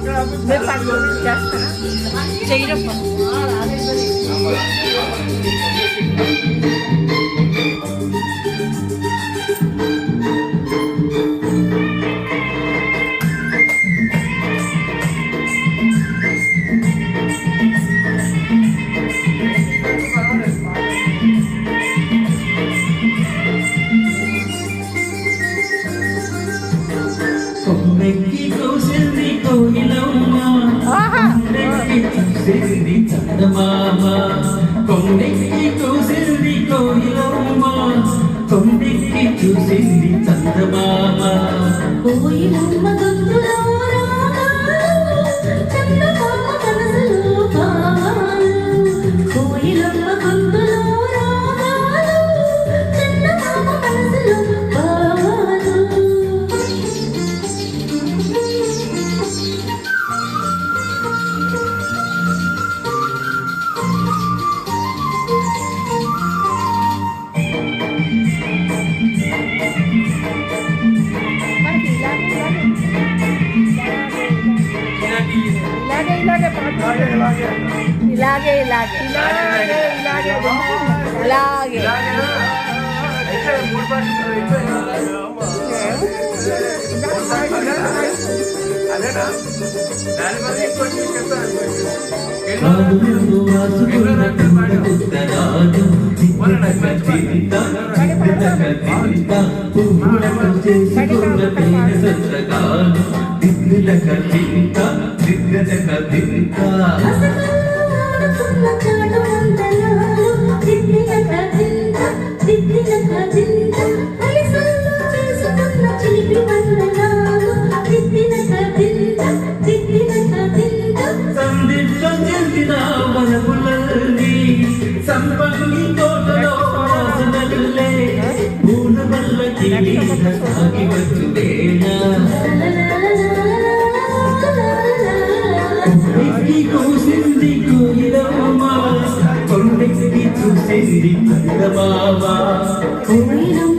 మేము పండుగ చేస్తారా చేయరప్ప కొమ్మెక్కి కోసింది కోయిలమ్మ చూసింది చందమామ కొమ్మెక్కి కోసింది కోయిలమ్మ కొమ్మెక్కి చూసింది చందమామ కోయిలమ్మ గొంతులో రాగాలు చందమామ మనసులో భావాలు కోయిలమ్మ గొంతులో రాగాలు చందమామ మనసులో భావాలు ఇలాగే ఇలాగే ఇలాగే ఇలాగే ఇలాగే సంపంగి తోటలో వాసనల్లే పూల వల్లకి సాగి వచ్చు వేళ కొమ్మెక్కి కోసింది కోయిలమ్మ కొమ్మెక్కి చూసింది చందమామ కోయిలమ్మ